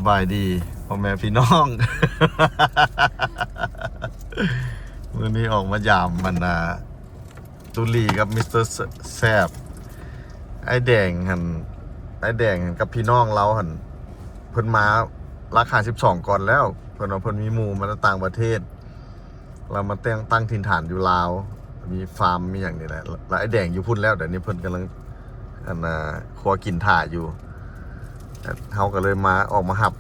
บายดีพ่อแม่พี่น้อง วันนี้ออกมายามมันตุลีกับมิสเตอร์แซบไอ้แดงหันกับพี่น้องเราหันเพิ่นมาราคา12ก่อนแล้วเพิ่นว่าเพิ่นมีหมู่มาจากต่างประเทศเรามาตั้งถิ่นฐานอยู่ลาวมีฟาร์มมีอย่างนี้แหละแล้วไอ้แดงอยู่พุ่นแล้วเดี๋ยวนี้เพิ่นกำลังครัวกินถ่าอยู่เขาก็เลยมาออกมาหับ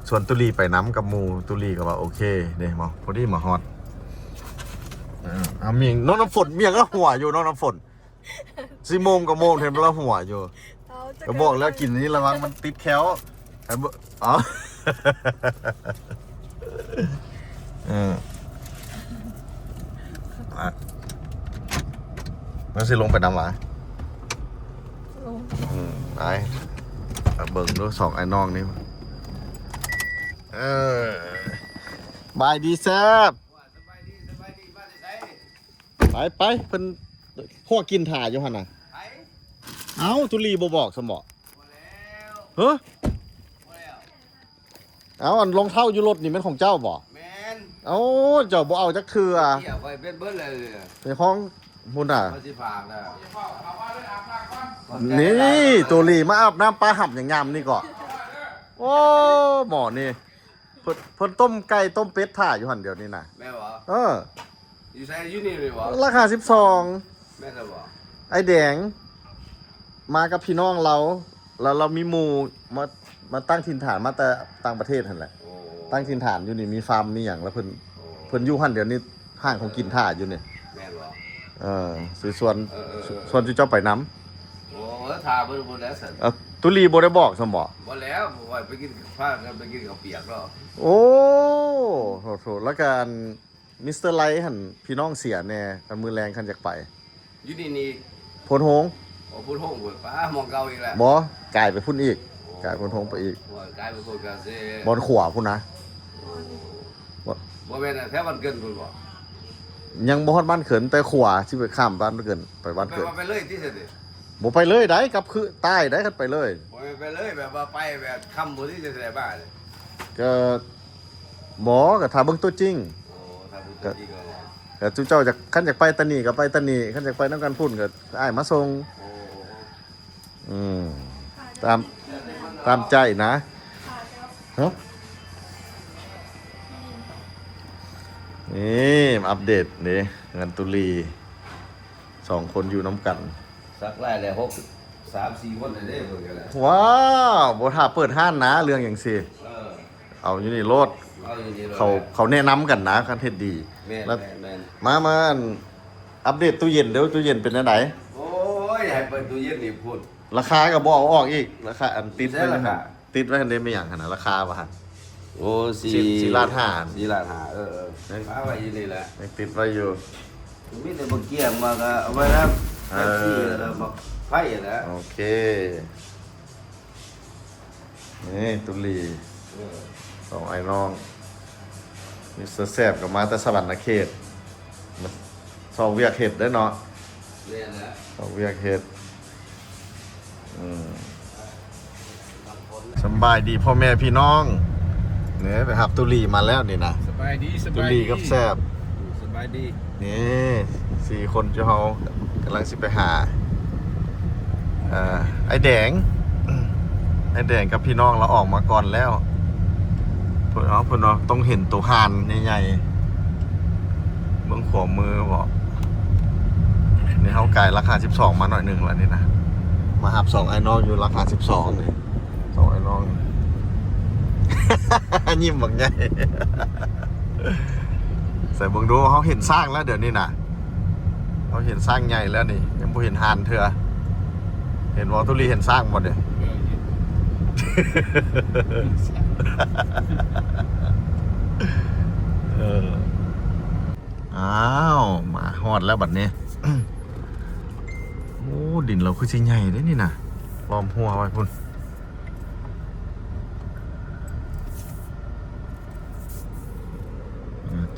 ชวนตุลีไปน้ำกับหมูตุลีก็ว่าโอเคเดี๋ยวมาพอดีมาฮอตเมียงน้องน้ำฝนเมียงก็หัวอยู่น้องน้ำฝน10 โมงกับโมงเห็นแล้วหัวอยู่ก็บอกแล้วกินนี้ระวังมันติดแคลอ๋อแล้วสิลงไปน้ำหวะไปเบิ่งดู2ไอ้น้องนี่บายดีแซ่บไปเพิ่นพวกกินถ่าอยู่หั่นน่ะเอ้าตุลีบ่บอกสมบ่เฮ้อเอาอันรองเท้าอยู่รถนี่เป็นของเจ้าบ่แม่นเอ้าเจ้าบ่เอาจักเทื่อเดี๋ยวไปเป็นเบิดเลยเป็นของพุ่นน่ะสิฝากแล้วนี่ตุลีมาอาบน้ำปลาหับอย่างงามนี่ก่อโอ้หมอนี่เพิ่นต้มไก่ต้มเป็ดถ่าอยู่หั่นเดี๋ยวนี้น่ะแม่บ่อยู่ใส่อยู่นี่เลยบ่ราคา12แม่นบ่ไอ้แดงมากับพี่น้องเราแล้วเรามีหมู่มาตั้งถิ่นฐานมาแต่ต่างประเทศหั่นแหละตั้งถิ่นฐานอยู่นี่มีฟาร์มมีหยังแล้วเพิ่นอยู่หั่นเดี๋ยวนี้ห้างของกินถ่าอยู่นี่แม่นบ่ซื้อส่วนที่เจ้าไปน้ำโอ้ถ่าเพิ่นบ่ได้สั่นตุลีบ่ได้บอกซั่นบ่บ่แล้วว่าไปกินพากันไปกินข้าวเปียกเนาะโอ้โหแล้วกันมิสเตอร์ไลท์หั่นพี่น้องเสียแน่กันมือแรงคันอยากไปอยู่นี่พลโฮงพูดห้องป้ามองเก่าอีกแล้วบ่กลายไปพุ่นอีกกลายพุ่นห้องไปอีกกลายไปพุ่นกันสิบอลขวาพุ่นนะบ่แม่นแท้บ้านเกินพุ่นบ่ยังบ่ฮอดบ้านเขินแต่ขวาสิไปข้ามบ้านเกินไปบ้านเกินไปเลยที่สุดดิบ่ไปเลยได้กลับคือใต้ได้กันไปเลยบ่ไปเลยแบบว่าไปแบบค่ำบ่ที่จะได้บ้านก็บ่ก็ถ้าเบิ่งตัวจริงโอ้ถ้าเบิ่งตัวจริงก็จุเจ้าจากขั้นจากไปตะนีก็ไปตะนีขั้นจากไปน้ำกันพุ่นก็อ้ายมาส่งตามใจนะฮะนี่อัปเดตนี่งานตุลี2 คนอยู่น้ำกันสักไล่เลย3-4 คนเลยเพิ่นกันแหละว้าวบ่ถ้าเปิดห้านนะเรื่องอย่างสิเอาอยู่นี่รถเขาแนะนำกันนะคันเฮ็ดดีแล้วมาอัปเดตตู้เย็นเดี๋ยวตู้เย็นเป็นจังได๋โอ้ยให้เปิดตู้เย็นนี่พูดราคาก็บ่เอาออกอีกราคาอันติดไว้หั่นติดไว้หั่นได้ไม่หยังหั่นน่ะราคาบ่หั่นโอ้4 ล้าน 5 4 ล้าน 5มาไว้อยู่นี่แหละติดไว้อยู่มีแต่บ่เกี่ยงมาก็เอาไว้แล้วบักไฟนะโอเคนี่ตุลี2ไอ้น้องมิสเตอร์แซบก็มาแต่สวรรค์เขตสองเวียกเฮ็ดได้เนาะเรียนแล้วสองเวียกเฮ็ดสบายดีพ่อแม่พี่น้องเนี่ยไปหับตุลีมาแล้วนี่นะสบายดีตุลีกับแซบสบายดีนี่4 คนเจ้าเฮากำลังสิไปหาไอ้แดงกับพี่น้องเราออกมาก่อนแล้วเพิ่นต้องเห็นตัวห่านใหญ่ๆเบื้องขวามือบอกนี่เขาไก่ราคา12มาหน่อยนึงแล้วนี่นะมาหับ2ไอ้น้องอยู่ราคา12นี่2ไอ้น้อง ยิ้มบักใหญ่ ใส่เบิ่งดูเขาเห็นสร้างแล้วเดี๋ยวนี้นะเขาเห็นสร้างใหญ่แล้วนี่ยังบ่เห็นห่านเถื่อเห็นวอตุลีเห็นสร้างหมดเลยอ้าวมาฮอดแล้วบัดนี้โอ้ดินเราคือชิ้นใหญ่เลยนี่นะล้อมหัวไว้พุ่น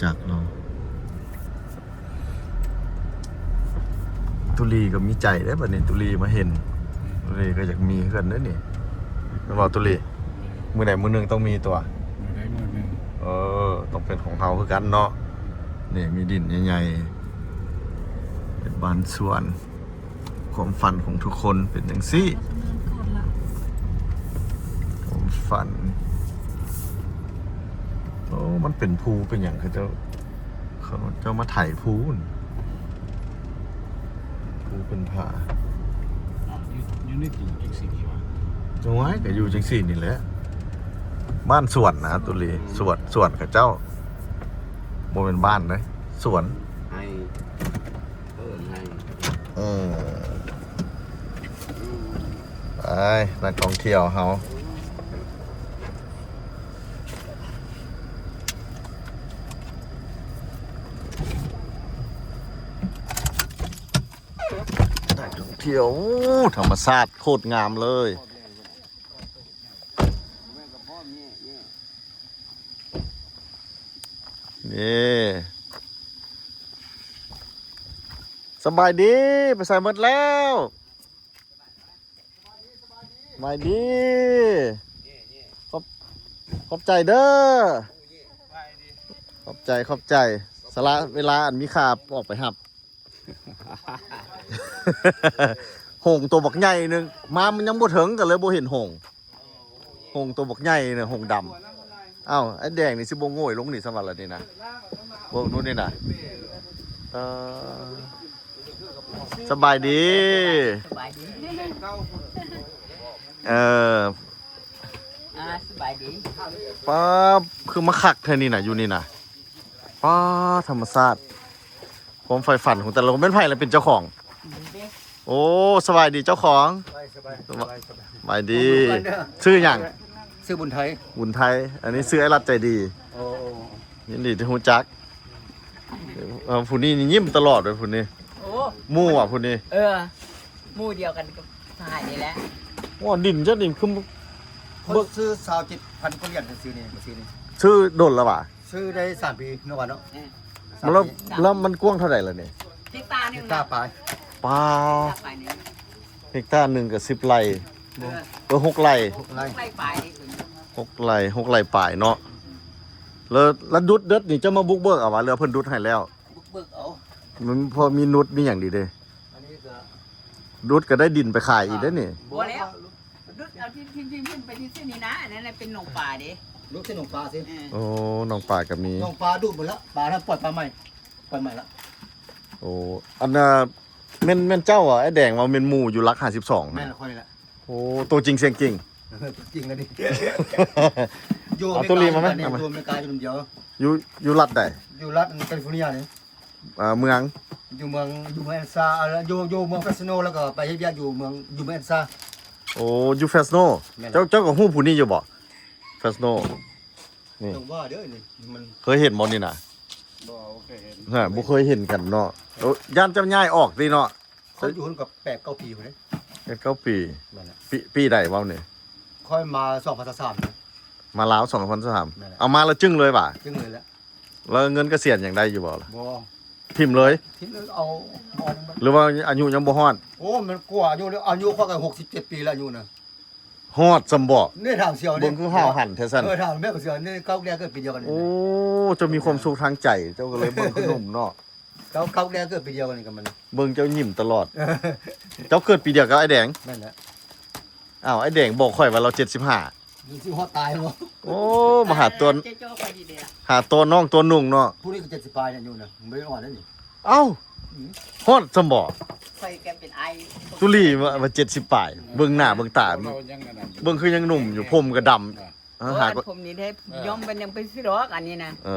จากเราตุลีก็มีใจได้บัดนี้ตุลีมาเห็นตุลีก็อยากมีเพื่อนด้วยนี่ไม่บอกตุลี มือไหนมือหนึ่งต้องมีตัว มือใดมือหนึ่ง ต้องเป็นของเราคือกันเนาะนี่มีดินใหญ่ๆเป็นบ้านสวนความฝันของทุกคนเป็นอย่างซี่ความฝันมันเป็นภูเป็นอย่างเขาเจ้ามาถ่ายภูเป็นผา ยังได้กินอีกสิ่งที่ว่า จังไว้ก็อยู่จังซี่นี่แหละบ้านสวนนะตุลีสวนกับเจ้าโมเป็นบ้านนะสวน ให้ให้ ไปนักท่องเที่ยวเฮานักท่องเที่ยวธรรมชาติโคตรงามเลยนี่สบายดีไปใส่หมดแล้วสบายดีขอบใจเด้อขอบใจสละเวลาอันมีค่าออกไปหับ หงตัวบักใหญ่นึงมามันยังบ่ถึงกันเลยบ่เห็นหงตัวบักใหญ่เนี่ยหงดำอ้าวไอ้แดงนี่สิบ่โง่ยลงนี่สวัสดิ์ละนี่นะเบิ่งนู่นนี่นะสบายดี สบายดี สบายดี ป้าคือมาขักเธอนี่นะอยู่นี่นะป้าธรรมชาติความใฝ่ฝันของแต่ละคนเป็นไผ่แล้วเป็นเจ้าของ โอ้สบายดีเจ้าของสบายดีชื่ออย่าง ซื้อบุญไทย บุญไทย อันนี้ซื้อไอ้รัดใจดียินดีที่ฮู้จักผู้นี้นี่ยิ้มตลอดเลยผู้นี้ โอ้ มู่อ่ะผู้นี้ หมู่เดียวกันกับทหารนี่แหละ ว่าดินจะดินคือ คนซื้อ27,000คนเหรียญซื้อนี่มาซื้อนี่ ชื่อโดนแล้วป่ะ ซื้อได้3ปีเมื่อวานเนาะ แล้วมันกว้างเท่าไหร่ล่ะเนี่ย ทิกตาหนึ่ง กล้าปลาย ป้า ไปหนึ่ง เฮกตาร์หนึ่งกับ10 ไร่6 ไร่ ไร ไล่ไป 6 ไร่ป่ายเนาะแล้วดุดเด็ดนี่จะมาบุกเบิกเอาวะเรือเพิ่นดุดให้แล้ว บึกเอา มันพอมีนุดมีอย่างดีเด้ อันนี้ก็ ดุดก็ได้ดินไปขายอีกได้อนี่ บัวแล้วดุดเอาที่ไปที่เส้นนี้นะอันนั้นเป็นหนองป่าดิ ลูกเส้นหนองปลาสิ โอ้น้องป่าก็มี หนองปลาดูดหมดแล้วปลาถ้าปล่อยปลาใหม่แล้ว โอ้อันน่ะแม่นเจ้าอ่ะไอ้แดงว่าแม่นหมู่อยู่รัก52 แม่ นะ ละคนนี่แหละ โอ้ตัวจริงเสียงจริง จริงนะดิ เอาตัวลีมาไหม อยู่อเมริกาอยู่คนเดียว อยู่รัฐใด อยู่รัฐแคลิฟอร์เนียนี่ เมือง อยู่เมืองแอนซาอยู่เมืองเฟสโนแล้วก็ไปเฮ็ดเวียกอยู่เมืองแอนซา โอ้อยู่เฟสโน แม่น เจ้าก็ฮู้ผู้นี้อยู่บ่เฟสโนนี่ จังว่าเด้อนี่มัน เคยเห็นบ่นี่น่ะ บ่โอเคเห็น ฮะบ่เคยเห็นกันเนาะโอ้ย่านจะย้ายออกติเนาะ เขาอยู่คนกับ8-9 ปีพุ่นเด้ เป็น9 ปี นั่นแหละ ปีใดเว้านี่ ค่อยมา2003นะ มาลาว นั่นแห 2003 ละ เอามาแล้วจึ้งเลยป่ะ จึงเลยแหละ แล้วเงินเกษียณอย่างใดอยู่บ่ล่ะ บ่ ทิ่มเลย ทิ้งเลยเอาบ่อนมัน หรือว่าอายุยังบ่ฮอด โอ้มันกว่าอายุค่อยก็67 ปีแล้วอายุน่ะ ฮอดซำบ่ นี่ทางเสียวนี่ เบิ่งคือห้าวหันแท้ซั่น ทางแม่ก็เสียวนี่เก้าแดงเกิดปีเดียวกันนี่ โอ้เจะมีความสุขทางใจเจ้าก็เลยเบิ่งขนมเนาะ เก้าแดงเกิดปีเดียวกันนี่กับมัน เบิ่งเจ้ายิ้มตลอด เจ้าเกิดปีเดียวกับไอ้แดง นั่นแหละ อ้าวไอ้แดงบอกข่อยว่าเรา75 นี่สิฮอดตายบ่ โอ้มาหาตัว เจ้าไปดีเดียว หาตัวน้องตัวนุ่งเนาะ ผู้นี้ก็70ปลายเนี่ยอยู่น่ะไม่ได้อ่อนนั่นนี่ เอ้าฮอดซำบ่ ไปแกเป็นไอ ตุลีว่า70ปลายเบิ่งหน้าเบิ่งตา เรายังนั่นอยู่ เบิ่งคือยังหนุ่มอยู่ผมก็ดำ เพราะ หา ว่าผมนี่ได้ย่อมเป็นยังเป็นสิรอกอันนี้นะ เอ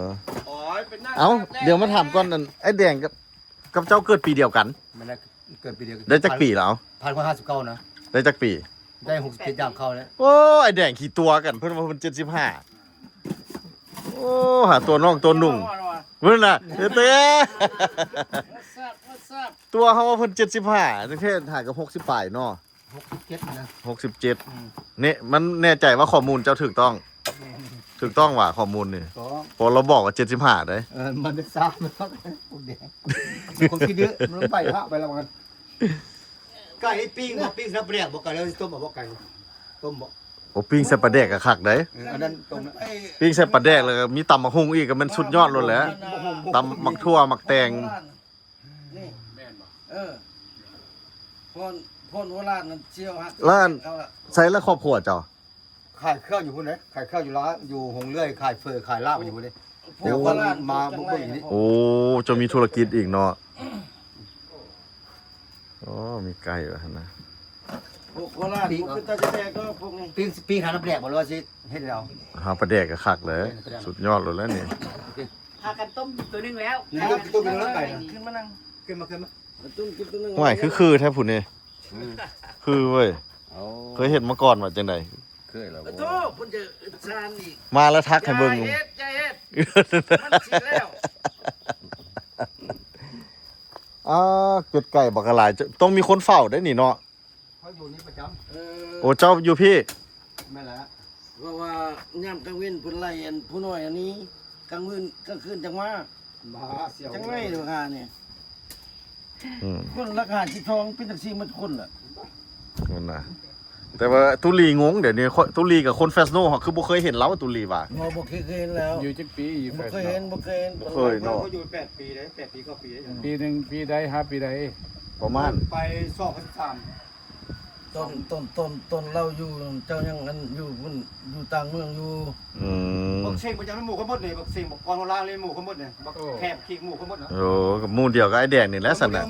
อเอ้าเดี๋ยวมาถามก่อนนั่นไอ้แดงกับเจ้าเกิดปีเดียวกัน มันได้เกิดปีเดียว ได้จักปีแล้ว 1,959นะ ได้จักปี ได้67อย่างเข้าแล้ว โอ้ไอ้แดงขี่ตัวกันเพิ่นว่าเพิ่น75โอ้หาตัวน้องตัวนุ่งเพิ่นน่ะเต้ ตัวเขาว่าเพิ่น75จังเทศหากับ60ปลายเนาะ 67นะ 67นี่มันแน่ใจว่าข้อมูลเจ้าถูกต้องว่าข้อมูลนี่ ก็ พอเราบอกว่า75ได้ มันได้ทราบมันก็พวกแดงคนคิดเยอะมันไปพระไปแล้วกันไก่ปิ้งบ่ปิ้งน้ำเปรี้ยวบ่ไก่แล้วต้มบ่ไก่ต้มบ่ โอ้ อ้ปิ้งใส่ปลาแดกก็คักได้ อันนั้นตรงนั้น ปิ้งใส่ปลาแดกแล้วก็มีตำบักหุ่งอีกก็มันสุดยอดเลยแหละตำมักทั่วมักแตง นี่ แม่นบ่ พ่นโบราณนั่นเชี่ยวฮัก แล้วอันใส่แล้วครอบครัวเจ้า ขายเครื่องอยู่พุ่นไหนขายเครื่องอยู่ร้านอยู่หงเลื่อยขายเฟอร์ขายลาบอยู่พุ่นนี่ พว เดี๋ย ก ว โบ คน ราณ มาบุกเบิกอย่างนี้ โอ้จะมีธุรกิจอีกเนาะอ๋อมีไก่เหรอนะ พวกโบราณพวกขึ้นตาจะแดกก็พวกนี้ ปีหาน้ำแดกบ่รู้ว่าสิเฮ็ดให้เรา หาปลาแดกก็คักเลย สุดยอดเลยแล้วนี่ พากันต้มตัวนึงแล้ว นี่ก็ตัวเป็นรถไก่นะ ขึ้นมานั่ง ขึ้นมา ตุ้มกินตัวนึง ห่วยคือแท้ผู้นี่คือเว้ยเคยเห็นมาก่อนว่าจังได เคยแล้ว โตพุ่นจะชานอีก มาแล้วทักให้เบิ่ง ใจเฮ็ดมันสิแล้ว เป็ดไก่บักกะหลายต้องมีคนเฝ้าได้นี่เนาะ เขาอยู่นี่ประจำ โอ้เจ้าอยู่พี่ แม่นละ เพราะว่ายามกลางเว้นพุ่นไล่อันผู้น้อยอันนี้กลางมื้อกลางคืนจังมา มาเสียว จังไรเด้อค่ะเนี่ย อืม คนราคาสิทองเป็นจังซี่หมดคนล่ะ นั่นนะแต่ว่าตุลีงงเดี๋ยวนี้ตุลีกับคนแฟชั่นโน่เขาคือบ่เคยเห็นแล้วว่าตุลีว่ะ บ่เคยเห็นแล้ว อยู่จักปีอยู่ บ่ แฟ เคยเห็นบ่เคยเห็น บ่เคยเนาะ เขาอยู่8 ปีเลย8 ปีก็ปีเลย ปีหนึงปีใดหาปีใด ประมาณ ไปสอบ13 ต้นเราอยู่เจ้ายังอันอยู่พุ่นอยู่ต่างเมืองอยู่ อืม บักเซ็งประจำหมู่เขาหมดนี่บักเซ็งบักกอนโบราณเลยหมู่เขาหมดนี่บักแคบขี้หมู่เขาหมดนะ โอ้กับหมู่เดียวกับไอ้แดงนี่แหละสั่นน่ะ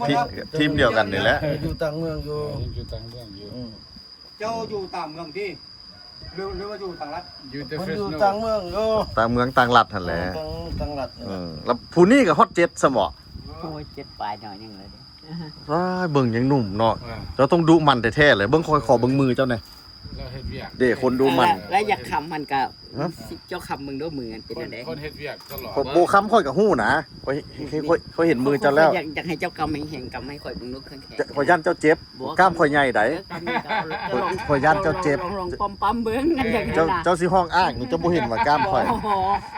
ทีมเดียวกันนี่แหละ อยู่ต่างเมืองอยู่ ยังอยู่ต่างเรื่องอยู่ เจ้าอยู่ต่างเมืองที่หรือว่าอยู่ต่างรัฐ อยู่แต่ มัน เฟ อ ส ยู่ โน ต่างเมืองอยู่ ต่างเมืองต่างรัฐหั่นแหละ ต่างรัฐ แล้วผู้นี้ก็ฮอตเจ็ตซะบ่ โอ้ยเจ็ดปลายหน่อยยังเลย ว้ายเบิ่งยังหนุ่มเนาะเจ้าต้องดุมันแท้ๆเลยเบิ่งคอยขอเบิ่งมือเจ้าหน่อย แล้วเฮ็ดเวียก เด้คนดูมัน แล้วอยากคำมันกับ ฮะ เจ้าคำมึงด้วยมือกันเป็น คน อะไร คนเฮ็ดเวียกตลอด ขอยโบค้ำค่อยกับหู้นะค่อยเห็นมือเจ้าแล้ว อยากให้เจ้ากำแห่งกำให้ข่อยมึงลุกแข็ง ข่อยย่านเจ้าเจ็บกล้ามข่อยใหญ่ได ข่อยย่านเจ้าเจ็บ ลองปั๊มเบิ้งกันอย่าง เจ้า นั้น เจ้าสิห้องอ้างนี่เจ้าบ่เห็นว่ากล้ามข่อย โอ้โห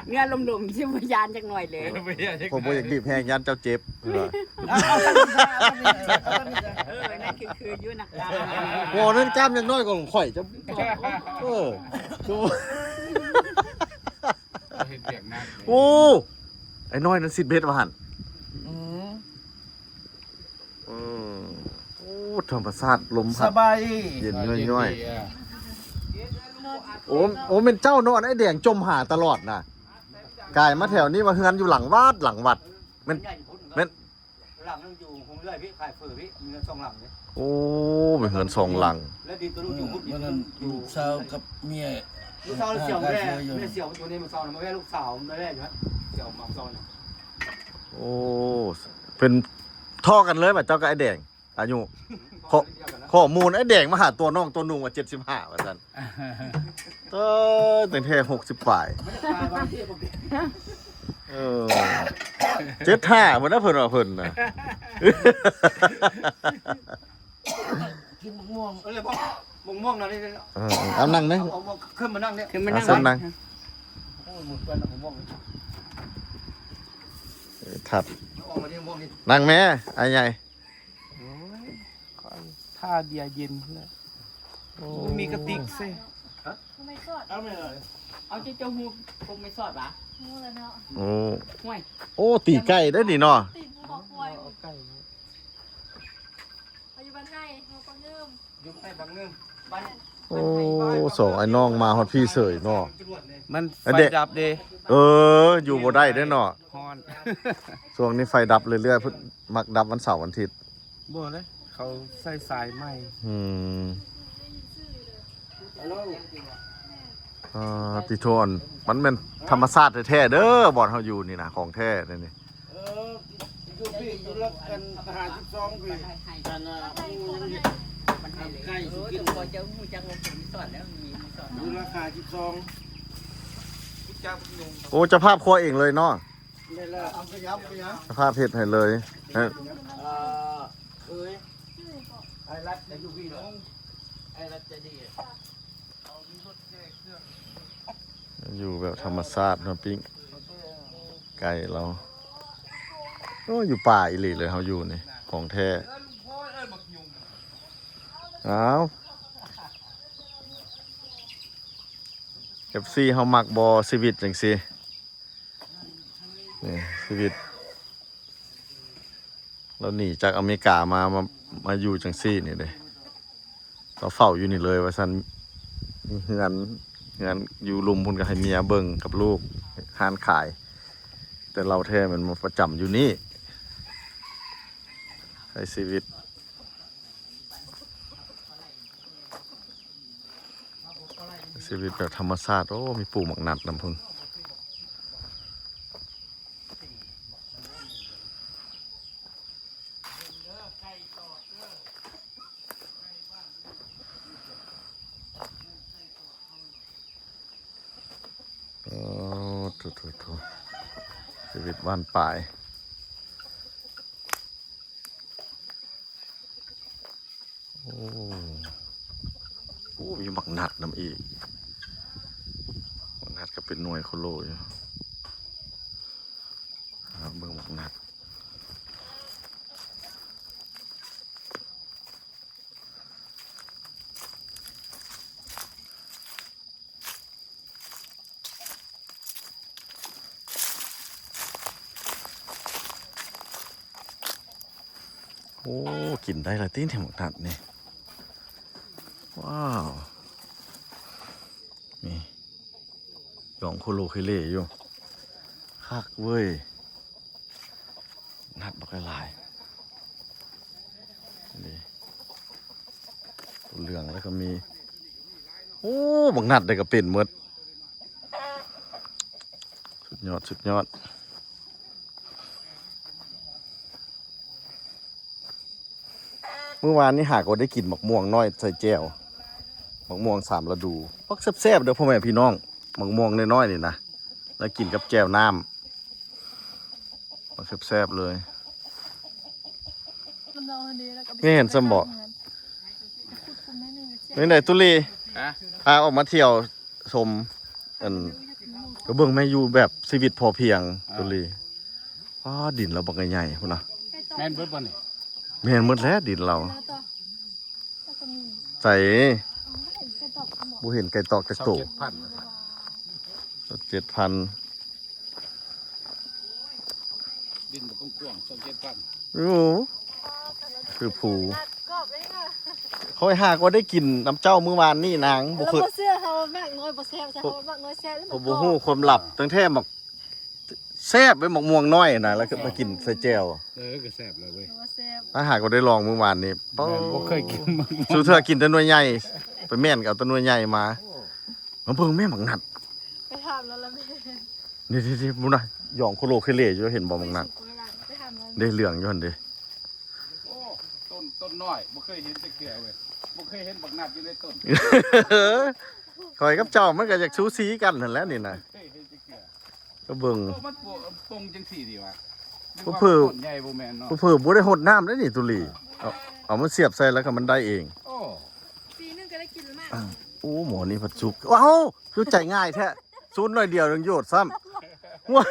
เนื้อลมๆที่พยานจังหน่อยเลย ผมบ่อยากบีบแฮงย่านเจ้าเจ็บ นั่นคือยุ่นักการ โอ้นั่นกล้ามยังน้อยกว่าของข่อยจ้ะดู เฮ็ดเวียกหนัก โอ้ไอ้น้อยนั้น10เมตรว่าหั่นโอ้ธรรมชาติลม ส พัด บาย เย็นย่อยๆโอ้เป็นเจ้านอนไอ้แดงจมหาตลอดน่ะกายมาแถวนี้มาเฮือนอยู่หลังวัดมัน หลังนึงอยู่หงเลื่อยพี่ขายเฟอร์พี่มีเงิน2หลังเลย โอ้ไปเฮือนสองหลัง แล้วดีตัวลูกอยู่พุ่น มันนั้นลูกสาวกับเมีย ลูกสาวเสี่ยวแม่แม่เสี่ยวอยู่ในมันซาวนะแม่ลูกสาวแม่อยู่ฮะเสี่ยวมาซาวนะ โอ้เป็นท่อกันเลยแบบเจ้ากับไอ้แดงอายุข้อมูลไอ้แดงมาหาตัวน้องตัวนุ่งว่า75ว่าซั่นแต่แท้60ปลายเออ75เพิ่นน่ะเพิ่นว่าเพิ่นน่ะ กินมะม่วง เลยพ่อม่วงๆนะนี่ เอานั่งนะ เอาขึ้นมานั่งเนี่ย คือมัน เอา นั่ง ส้นนั่ง โอ้ยหมดเป็นม่วง ถัด ออกมาที่ม่วงนี่ นั่งแม่ไอ้ใหญ่ ท่าเดียเย็นเลยมีกระติกซิ ไม่สด เอาไม่เลย เอาเจ้าหูคงไม่สอดปะ มูเลยเนาะ โอ้ ห่วย โอ้ตีไก่ได้นี่เนาะ ติดมูบอกควยอายุบ้านให้มูก็เงิม ยุบให้บางนึงบ้าน โอ้สองไอ้น้องมาฮอดพี่เสยเนาะ มัน ไอ้ ไฟ เด็ก ดับเด้ อยู่บ่ได้เด้อเนาะ ฮอน ช่วงนี้ไฟดับเรื่อยๆเพิ่นมักดับวันเสาร์วันอาทิตย์ บ่เลยเขาใส่สายไหม อืม ฮัลโหล ติโทนมันเป็นธรรมชาติแท้ๆเด้อบ่อนเฮาอยู่นี่นะของแท้นี่นี่ อยู่พี่อยู่รักกัน52ปีกันน่ะ มันให้เลยโอ้ยตัวเจ้าหูจังว่าผมไม่สอดแล้วมีสอด อยู่ราคา12 โอ้เจะภาพครัวเองเลยเนาะ ได้แล้ว เอาไปยับไปยับ เจ้าภาพเฮ็ดให้เลยเอ้ย เอ้ย ไอ้รัดแต่อยู่พี่เนาะ ไอ้รัชดี อยู่แบบธรรมชาติเนาะปิ้งไก่เราโอ้อยู่ป่าอีหลีเลยเฮาอยู่นี่ของแท้อ้าว FC เฮามักบ่ชีวิตจังซี่นี่ชีวิตเราหนีจากอเมริกามาอยู่จังซี่นี่เด้เราเฝ้าอยู่นี่เลยว่าซั่นเฮือนอยู่ลุมพุ่นก็ให้เมียเบิ่งกับลูกห้านขายแต่เราแท้มันมาประจำอยู่นี่ใช้ชีวิตแบบธรรมชาติโอ้มีปลูกหมักนัดน้ำพุ่นโอ้ทุชีวิตบ้านปลายโอ้มีหมักนัดน้ำอีกหมักนัดก็เป็นหน่วยโคโลอยู่เบิ่งหมักนัดโอ้กินได้ละตีนแถมหมักนัดนี่ว้าวนี่หยองโคโลเคเล่อยู่คักเว้ยนัดบักหลายนี่ตัวเหลืองแล้วก็มีโอ้บักนัดได้ก็เป็นหมดสุดยอดเมื่อวานนี้หากว่าได้กินหมักม่วงน้อยใส่แจ่วหมักม่วง3ฤดูปักแซ่บๆเด้อพ่อแม่พี่น้องหมักม่วงน้อยๆนี่นะแล้วกินกับแจ่วน้ำปักแซ่บๆเลยไม่เห็นสมบอกไม่ไหนตุลีพาออกมาเที่ยวชมก็เบิ่งแม่อยู่แบบชีวิตพอเพียงตุลีดินเราบักใหญ่ๆพุ่นนะ แม่นเบิดบ่นี่ แม่นหมดแล้วดินเราใส่บูเห็นไก่ตอกกระโตก 27,000 7,000 ดินบ่กว้างๆ27,000 โอ้คือผูเขาให้หากว่าได้กินน้ำเจ้ามื้อวานนี่นางบุ แล้ว คือ บ่เสื้อเขามากน้อยบ่แซ่บแต่เขามากน้อยแซ่บแล้ว ผมบ่ฮู้ความลับตั้งแท้หมักแซ่บไปหมักม่วงน้อยนะแล้วก็มากินใส่แจ่ว ก็แซ่บเลยเว้ย บ่แซ่บ ถ้าหากว่าได้ลองมื้อวานนี้เป้า บ่เคยกินมึง สู้เธอกินแต่หน่วยใหญ่ไปแม่นก็เอาแต่หน่วยใหญ่มาเพิ่งแม่หมักนัด ไปถามแล้วละแม่ นี่ๆๆบ่นะหยองโคโลเคเลอยู่เห็นบ่หมักนัด ไปถามแล้ว ได้เหลืองอยู่หั่นเด้ โอ้ต้นน้อยบ่เคยเห็นจักเทื่อเว้ยบ่เคยเห็นบักนัดอยู่ในต้น ข่อยกับเจ้ามันก็อยากชูซีกันนั่นแหละนี่นะ เคยเห็นจักเทื่อ ก็เบิ่ง โอ้มันปงจังซี่ดีวะ บ่เพิ่ม ต้นใหญ่บ่แม่นเนาะ เพิ่มบ่ได้หดน้ำได้นี่ตุลีเอามันเสียบใส่แล้วก็มันได้เอง โอ้ ปีนึงก็ได้กินแล้วมาก โอ้หมอนี่ผัดจุกว้าวคือใจง่ายแท้ซูนหน่อยเดียวยังโยดซ้ำว้าย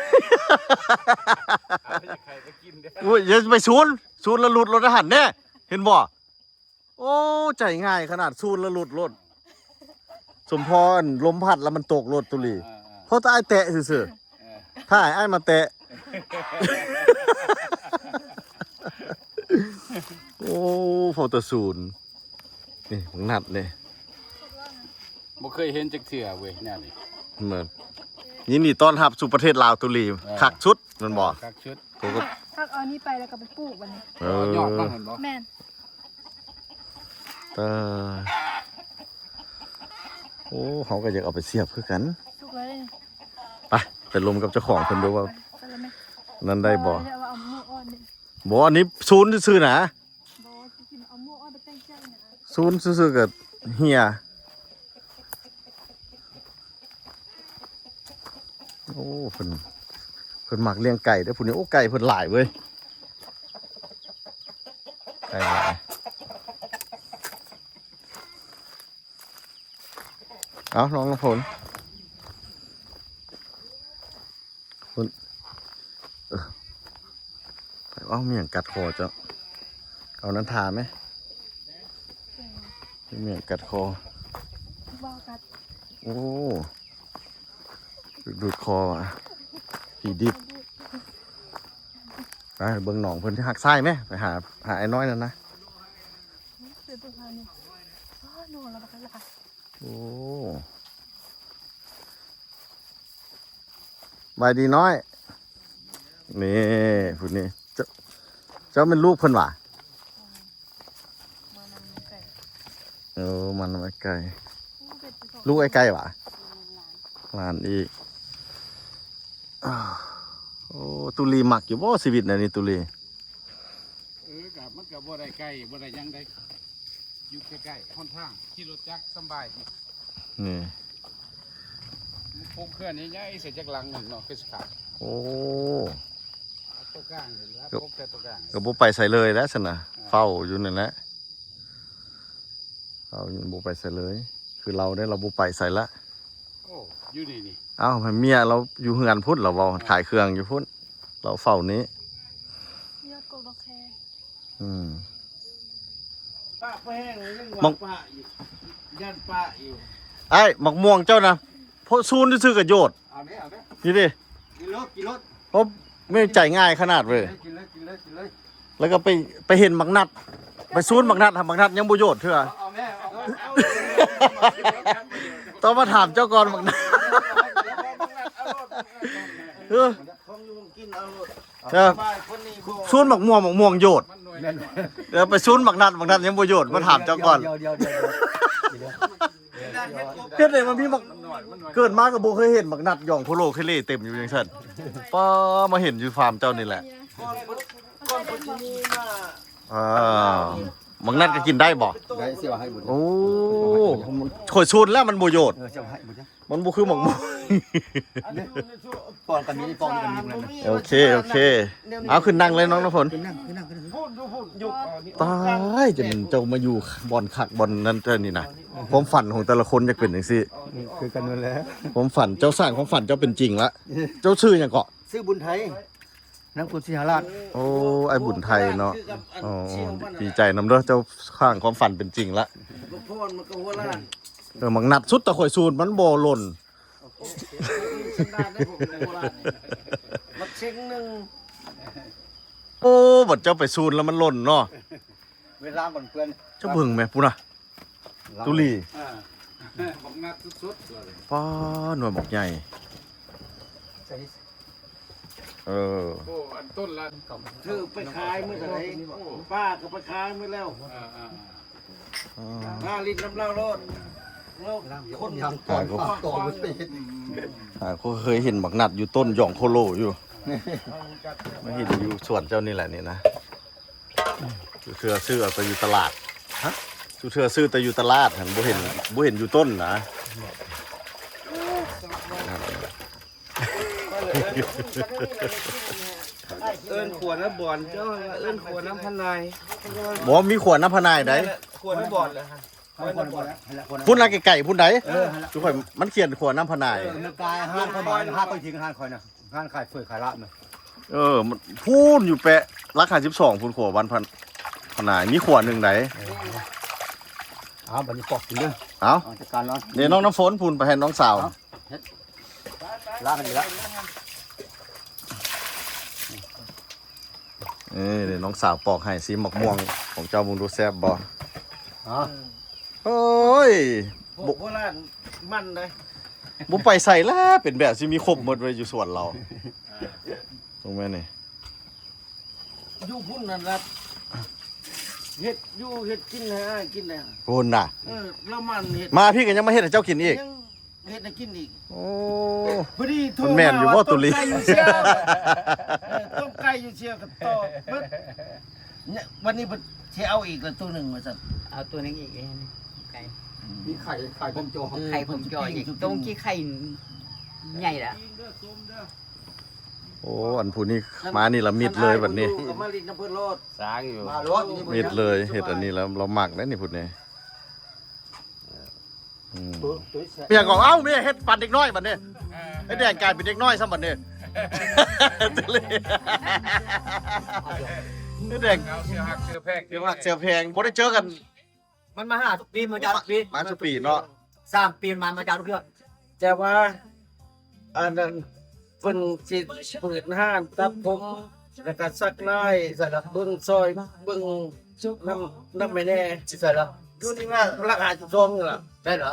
ใครก็กินได้ โอ้ยอย่าไปซูนแล้วหลุดรถทหารแน่เห็นบ่โอ้ใจง่ายขนาดซูนแล้วหลุดรถสมพรลมพัดแล้วมันตกรถตุลีเพราะตายแตะซื่อๆถ้าไอ้มาแตะ โอ้โฟโตซูนนี่ของนัดเลย บ่เคยเห็นจักเทื่อเว้ยแนวนี้ เหมือนยินดีต้อนรับสู่ประเทศลาวตุลีคักชุดมันบอก คักชุด ตัวก็ ถ้าเอานี่ไปแล้วก็ไปปลูกบัดนี้ ยอดบ้างเห็นบ่ แม่น โอ้เขาก็อยากเอาไปเสียบคือกัน สุกแล้วนี่ ไปไปลมกับเจ้าของเพิ่นดูว่า ไปแล้วแม่ นั่นได้บ่ เอาเอาหมูอ่อนนี่ บ่อันนี้ซูนซื่อๆนะ บ่สิกินเอาหมูอ่อนไปแต่งใจนะ ซูนซื่อๆกับเฮียโอ้เพิ่นมักเลี้ยงไก่เด้อผู้นี้โอ้ไก่เพิ่นหลายเว้ยไก่หลายเอาน้องน้ำฝนไปว่าเมียงกัดคอเจ้าเอานั้นทาไหมเมียงกัดคอ บ่กัด โอ้ ดูดคอว่ะผีดิบไปเบิ่งหนองเพิ่นที่หักไส้ไหมไปหาไอ้น้อยนั่นนะ เสือตัวพานี่อ๋อนอนแล้วกันละ โอ้บายดีน้อยนี่พูดนี่เจ้าเป็นลูกเพิ่นว่ะ มานำไก่ มันไอ้ไก่ เป็ดไปส่ง ลูกไอ้ไก่ว่ะหลานอีกอ้าวโอ้ตุลีมักอยู่บ่ชีวิตน่ะนี่ตุลี กับมันกับบ่ได้ใกล้บ่ได้ยังได้อยู่ใกล้ๆค่อนข้างขี่รถจักรสำบายดี นี่ พวกเครื่องนี้ใหญ่เสียจากหลังหนึ่งเนาะคือสิขาด โอ้ เอาตัวกลางเลยแล้วพวกแต่ตัวกลาง ก็บ่ไปใส่เลยแล้วซั่นน่ะเฝ้าอยู่นั่นแหละเฝ้าอยู่บ่ไปใส่เลย คือเราได้เราบ่ไปใส่ละ โอ้อยู่นี่นี่ เอ้าเมียเราอยู่เฮือนพุ่นเราเว้าขายเครื่องอยู่พุ่นเราเฝ้านี้ ยอดกบดอกแค ป้าแป้งยัง ม ว่า อง ป้าอยู่ยันป้าอยู่ ไอ้หมักม่วงเจ้านะเพราะซูนซื่อๆกับโยด เอาเนี่ยเอาเนี่ย นี่ดิ กินรถ เพราะไม่ใจง่ายขนาดเลย กินเลย แล้วก็ไปเห็นหมักนัด ไปซูนหมักนัดทำหมักนัดยังบ่โยดเถอะ เอาแม่เอา ต้องมาถามเจ้าก่อนหมักนัดเออ ของอยู่กินเอาโลด เออ ป้าคนนี้บ่ ซูนหมักม่วงโยด มันหน่วย เดี๋ยวไปซูนหมักนัดยังบ่โยดมาถามเจ้าก่อน เดี๋ยว เฮ็ดเลยมันพี่หมักเกิดมาก็บ่เคยเห็นหมักนัดหย่องโพโลเคเล่เต็มอยู่จังซั่นป้ามาเห็นอยู่ฟาร์มเจ้านี่แหละ ก่อนคนที่นี่มา หมักนัดก็กินได้บ่ ได้เสียวให้บุญ โอ้ข่อยซูนแล้วมันบ่โยด เสียวให้บุญจ้ะ มันบ่คือหมักม่วง อันนี้มันชั่ว ปอนกันมีปอนกันมีเลย โอเคเอาขึ้นนั่งเลยน้องน้ำฝน ขึ้นนั่ง พูดดูพูดยุกเอานี่ ตายจะมันเจ้ามาอยู่บอลขักบอลนั่นเจ้านี่นะความฝันของแต่ละคนจะเป็นอย่างสิ คือกันนั่นแหละ ความฝันเจ้าสร้างความฝันเจ้าเป็นจริงละเจ้าชื่ออย่างเกาะ ซื้อบุญไทยน้ำกุศลราช โอ้ไอ้บุญไทยเนาะ คือกับอัน อ๋อ เชี่ยวมัน ดีใจน้ำเด้อเจ้าข้างความฝันเป็นจริงละ บ่พรมันก็หัวล้าน มักนัดสุดตะข่อยซูนมันบ่หล่น สันดานได้ผมหัวล้านนี่มักเช็งหนึง โอ้บัดเจ้าไปซูนแล้วมันหล่นเนาะ เวลาก่อนเพื่อน เจ้าเบิ่งแม่ปุนะตุลี อ่าบอกนัดสุดๆเลย ป้าหน่วยบอกใหญ่เออ โอ้อันต้นละ คือไปขายมื้อไหนป้าก็ไปขายมื้อแล้ว 5 ลิตรน้ำเหล้าโลดโลก คนทำก่อนต่อบุญไปเห็น ก็เคยเห็นบักนัดอยู่ต้นหย่องโคโลอยู่ไม่เห็นอยู่สวนเจ้านี่แหละนี่นะชูเทือซื้อเอาไปอยู่ตลาดชูเทือซื้อแต่อยู่ตลาดหันบ่เห็นอยู่ต้นนะ เอิ้นขวดน้ำบ่อนเจ้าเอิ้นขวดน้ำพันนาย บ่มีขวดน้ำพะนายได ขวดน้ำบ่อนเลยฮะ พุ่นละไก่พุ่นใดทุกคนมันเขียนขวดน้ำพะนาย มันกายห้านเข้ามาห้านก็ทิ้งห้านคอยนะห้านขายเฟื่อยขายลาบนะ มันพูนอยู่แปะราคา12พุ่นขวดวันพะนายมีขวดหนึ่งได บันนี้ปอกกินเลย เอา จัดการร้อน เดี๋ยวน้องน้ำฝนพุ่นไปให้น้องสาว ลากันดีแล้ว เดี๋ยวน้องสาวปอกให้ซีหมกม่วงของเจ้ามุงดูแซ่บบ่ อ๋อ โอ้ย โบราณมันเลย บุไปใส่แล้วเป็นแบบที่มีครบหมดไว้อยู่ส่วนเราตรงแม่นี่ อยู่พุ่นนั่นละเฮ็ดอยู่เฮ็ดกินให้อ้ายกินเลย พุ่นน่ะ แล้วมันเฮ็ด มาพี่กันยังมาเฮ็ดให้เจ้ากินอีก ยังเฮ็ดให้กินอีก โอ้ พอดีโทร มันแม่นอยู่บ่ตุลี ต้มไก่อยู่เชียวต้มไก่อยู่เชียวกับต่อเบิดเนี่ยวันนี้เพิ่นสิเอาอีกละตัวหนึงว่าซั่น เอาตัวนึงอีกไก่ มีไข่ผมโจ ไข่ผมจอยอีกตรงที่ไข่ใหญ่ละ โอ้อันผู้นี้มานี่ละมิดเลยแบบนี้ ก็มาลินน้ำเพิ่นโลด สร้างอยู่ มารถ มิดเลยเฮ็ดอันนี้แล้วเราหมักได้นี่พูดนี่เมียก็เอ้าเมียเฮ็ดปั่นเด็กน้อยบัดนี้ไอ้แดงกลายเป็นเด็กน้อยซะบัดนี้ตุลีไอ้แดง เอาเสื้อหักเสื้อแพก เดี๋ยวหักเสียแพงบ่ได้เจอกัน มันมาหาทุกปีมาจากทุกปี มาสุปีเนาะ 3 ปีมาจากทุกเรื่อง แต่ว่า อันนั้นเพิ่นสิเปิดห้างตัดผมแล้วก็ซักลายใส่ละเบิ่งซอยเบิ่งน้ำไม่แน่ สิใส่ละ อยู่นี่ว่าราคาจะส่งนี่ล่ะ ได้เหรอ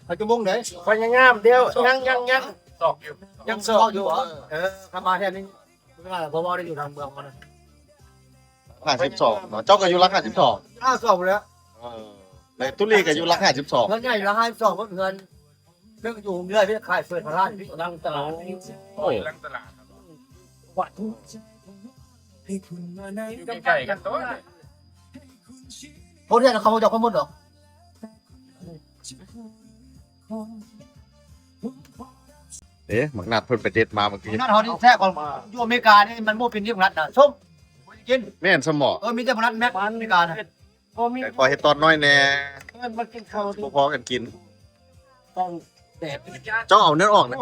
เอาจมูกไหน พยายามเดียวยังตอกอยู่ยังสอกอยู่ เหรอทำมาแค่นี้ไม่ว่าผมได้อยู่ทางเมืองมัน 52เนาะเจ้าก็อยู่รัก52 สอบแล้ว ในตุลีก็อยู่รัก52 เงินใหญ่ละ52เงินเรื่องอยู่เรื่อยพี่ขายเปิดพระราชพี่ ลังตลาด โอ้ย หลังตลาดครับ วัด อยู่ใกล้ๆกันตัวเนี่ย คนที่เขาจะข้อมูลเหรอ เอ๊ะหมักนัดเพิ่นไปเด็ดมาเมื่อกี้ นั่นเขาที่แท้ก่อนอยู่อเมริกานี่มันโม่เป็นที่พนัดนะชมกิน แม่นสมอ มีแต่พนัดแม็กอเมริกานะ พอมี แต่ขอเฮ็ดตอนน้อยแน่ เงินมากินข้าว บ่พอกันกิน ต้องแดด เจ้าเอาเนื้อออกนะ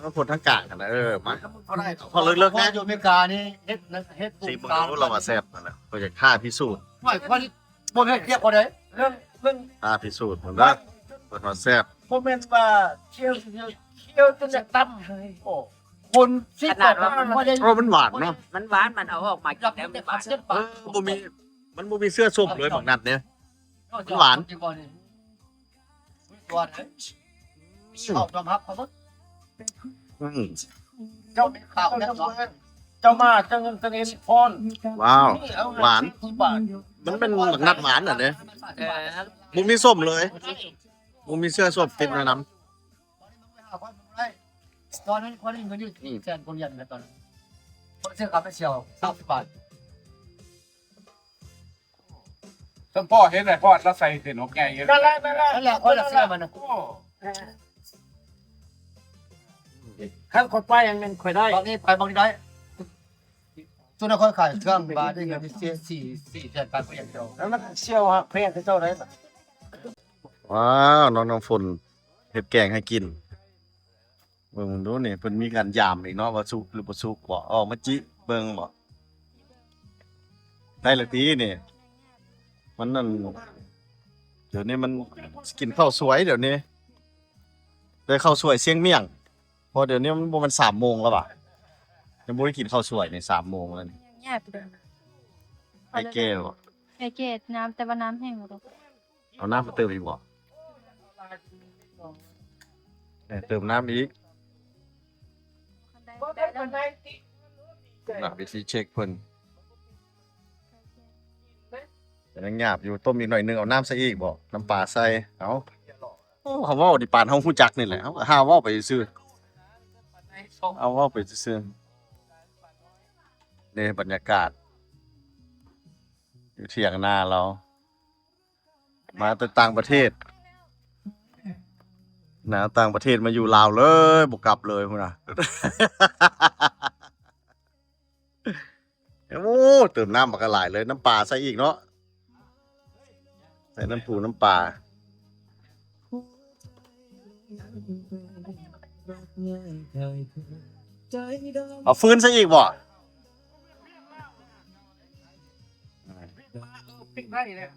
มันผลทางกลางกันนะมาพอเลิกๆนะ อยู่อเมริกานี่เฮ็ด สิบ่รู้เรามาแซ่บนั่นแหละก็อยากฆ่าพิสูจน์ ไม่คนบ่แม่เทียบคนใด เรื่อง ฆ่าพิสูจน์ผมว่าเพิ่นว่าแซ่บ โมเมนต์ว่าเคี่ยวจนจะตั้มโอ้คนสิ ขนาดว่ามัน ไม่ได้ เพราะมันหวานเนาะ มันหวานมันเอาออกมาจากแล้วมันหวาน บ่มีมันบ่มีเสื้อส้มเลยหมักนัดเนี่ย หวาน ตัวไหนชอบจอมฮับเขาบ่ อืม เจ้าเป็นข่าวแล้วเนาะ เจ้ามาเจ้าเงินเจ้าเงินพร ว้าว หวาน บาท มันเป็นหมักนัดหวานน่ะเนี่ย เออ บ่มีส้มเลยบ่มีเสื้อส้มติดในน้ำ ตอนนั้นคนนี้เงินอยู่แสนคนยันนะตอนนั้นคนเสื้อกับไม่เชียว30 บาท ท่านพ่อเห็นไหมพ่อเราใส่เส้นอกไก่เยอะ นั่นแหละ นั่นแหละคนละเสื้อมันนะ โอ้ขั้นคนไปยังเงินคอยได้ บางนี้ไปบางนี้ได้ส่วนคนขายเครื่องบาทได้เงินที่4แสนการก็อย่างเดียว แล้วมันเชี่ยวฮะเพี้ยนเจ้าได้ ว้าวน้องน้ำฝนเฮ็ดแกงให้กินเบิ่งดูนี่เพิ่นมีการยามอีกเนาะว่าสุกหรือบ่สุกบ่ออกมาจิเบิ่งบ่ได้ละทีนี่มันนั่นเดี๋ยวนี้มันกินข้าวสวยเดี๋ยวนี้ได้ข้าวสวยเสียงเมี่ยงเพอเดี๋ยวนี้มันบ่มัน3 โมงแล้วป่ะยังบ่ได้กินข้าวสวยนี่3 โมงแล้วนี่ แย่ไปเลย ไอ้แก้วบ่ ไอเกตน้ำแต่ว่าน้ำแห้งหมดแล้ว เอาน้ำมาเติมอีกบ่เติมน้ำอีกน่ะวิธีเช็คเพิ่นยังหยาบอยู่ต้มอีกหน่อยนึงเอาน้ำใส่อีกบ่น้ำปลาใส่เอาโอ้เขาเว้าดิปานเฮาฮู้จักนี่แหละเฮาหาเว้าไปซื่อเอาเว้าไปซื่อนี่บรรยากาศอยู่เถียงนาเรา มาแต่ต่างประเทศนะต่างประเทศมาอยู่ลาวเลยบ่กลับเลยพุ่นน่ะ โอ้เติมน้ำบักกะหลายเลยน้ำปลาใส่อีกเนาะใส่น้ำปูน้ำปลาเอาฟืนใส่อีกบ่ ปิดได้เลย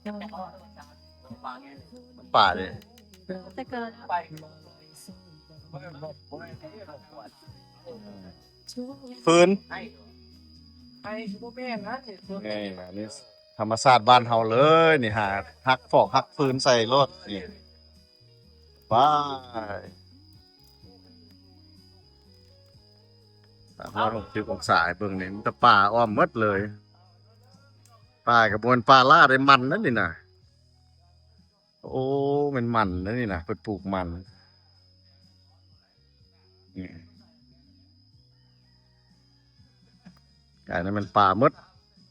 น้ำปลาเลย แต่เกิน ไป ฟืน ไปโมแม่นะ นี่อันนี้ธรรมชาติบ้านเฮาเลยนี่หาฮักฟอกฮักฟืนใส่รถนี่ไป360 องศาเบิ่งนี่มันตะป่าอ้อมหมดเลยป่ากระบวนป่าล่าได้มันนั่นนี่น่ะโอ้มันมันนั่นนี่น่ะเพิ่นปลูกมันนี่กายนั้นมันป่าหมด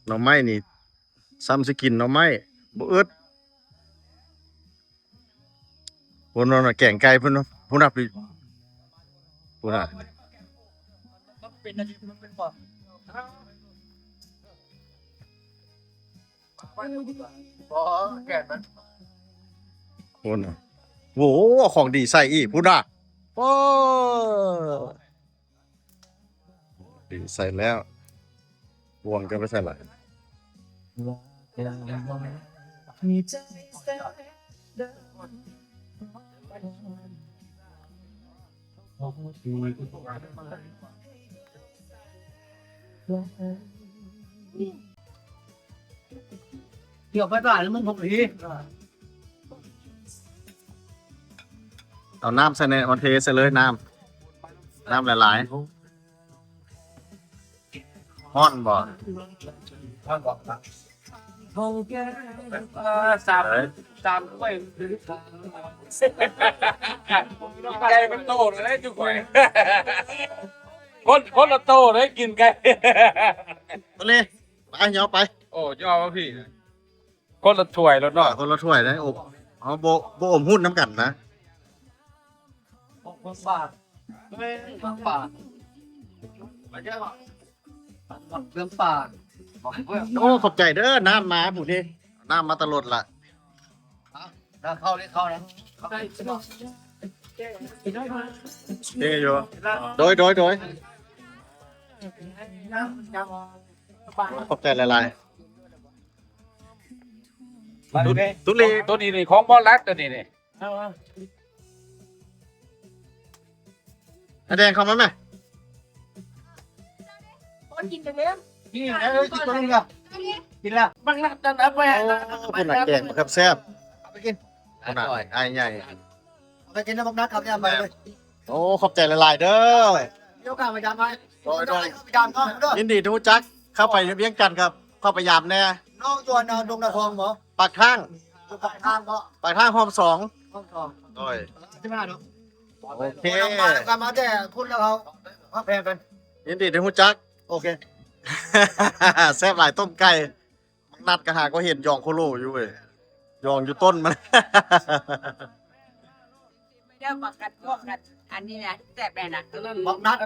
หน่อไม้นี่ซ้ำสิกินหน่อไม้บ่อึดพุ่นน่ะแกงไก่พุ่นเนาะพุ่นน่ะพุ่นน่ะ เป็นนาทีมันเป็นบ่ บ่แก่มัน พุ่นน่ะโอ้โหเอาของดีใส่อีกพุ่นน่ะโอ้ดีใส่แล้ววงกันไปใส่หลาย เกี่ยวไปตลาดแล้วมึง6 นาที เอาน้ำใส่ในมันเทใส่เลยน้ำหลายๆฮ้อนบ่ สามถ้วยไก่เป็นโตเลยจุกไก่คนละโตเลยกินไก่ ตัวนี้ไปเหนียวไป โอ้ยอมพี่คนละถ้วยแล้วเนาะ คนละถ้วยนะอบเอาโบอมหุ้นน้ำกันนะ บาทบาทเรื่องป่า โอ้ขอบใจเด้อน้ำมาผู้นี้น้ำมาตลอดละ ถ้าเข้าได้เข้านะ นี่อยู่โดยขอบใจหลายๆตุลี ตัวนี้นี่ของบอลลัดตัวนี้นี่ แดงเข้ามาไหม คนกินกันเนี้ย กินตัวนึงกับกินละ บางนัดนั้นเอาไป คนหนักแกงครับแซ่บ เอาไปกิน คนหนักไอ้ใหญ่ เอาไปกินนะผมนัดครับเนี่ยไปเลย โอ้ขอบใจหลายๆเด้อ เดี๋ยวกลับมาจามไปไปจามก็เด้อ ยินดีทุกจักเข้าไปเวียงจันทร์ครับเข้าไปยามแน่ น้องตัวนอนดงนาทองหมอ ปากข้าง ปากทางก็ ปากข้างห้อง2 ห้องทอง โอ้ย ใช่ไหมเนาะ โอเค กลับมาแต่พูดแล้วเขาแพงกัน ยินดีทุกจัก โอเค แซ่บหลายต้มไก่มักนัดกระหาก็เห็นยองโคโลอยู่เว้ยยองอยู่ต้นมัน ไม่ได้บักกันพวกกันอันนี้นะแซ่บเลยนะ บอกนัด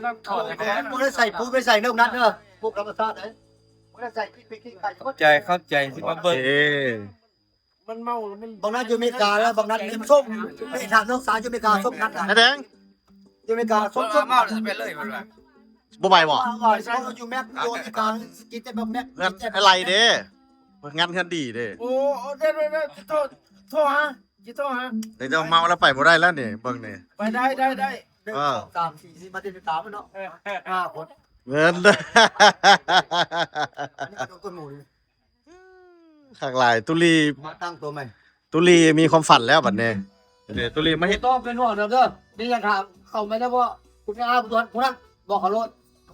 ไม่ได้ใส่ปูไม่ใส่เนื้อนัดเนอะพวกธรรมชาติเลยไม่ได้ใส่พริกไก่ เข้าใจที่มา โอ เบิ่ง เค มันเมามัน บางนัดอยู่อเมริกาแล้วบางนัดเลี้ยงส้มไม่ถามน้องสาวอยู่อเมริกาส้มนัดอ่ะ ไอ้แดง อยู่อเมริกาส้มเมาเลยไปเลย บ่ใบบ่ อร่อยเขาอยู่แม็กอยู่อเมริกากินแต่แบบแม็ก เงินอะไรเด้งานเงินดีเด้ โอ้เด้โทษฮะจิโทษฮะ เดี๋ยวจะเมาแล้วไปบ่ได้แล้วนี่เบิ่งนี่ ไปได้ 3 4มาติดตามมันเนาะ5 คน เงิน อันนี้ก็ต้นหมู ข้างหลายตุลี มาตั้งตัวใหม่ ตุลีมีความฝันแล้วบัดนี้เดี๋ยวตุลีมาเฮ็ด ต้องเป็นห่วงเด้อนี่ยังถามเขาไม่ได้ว่าคุณอาบุตรคุณนั่นบอกเขาโลด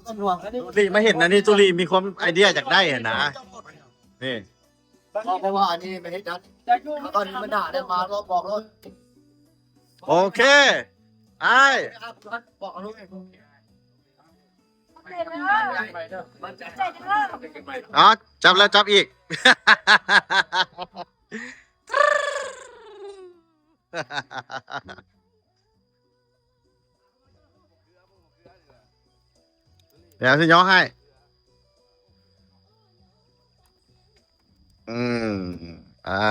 ต้นห่วงอันนี้ ตุลีมาเห็นนะนี่ตุลีมีความไอเดียอยากได้อะนะนี่ บอกไปว่าอันนี้ไม่เห็นนั้นตอนนี้มันด่าได้มาเราบอกโลด โอเคไอ้ บอกเขาโลด เด็ดเลยใจเด้อ อ๋อจับแล้วจับอีก เดี๋ยวสิย้อให้ อืมอ่า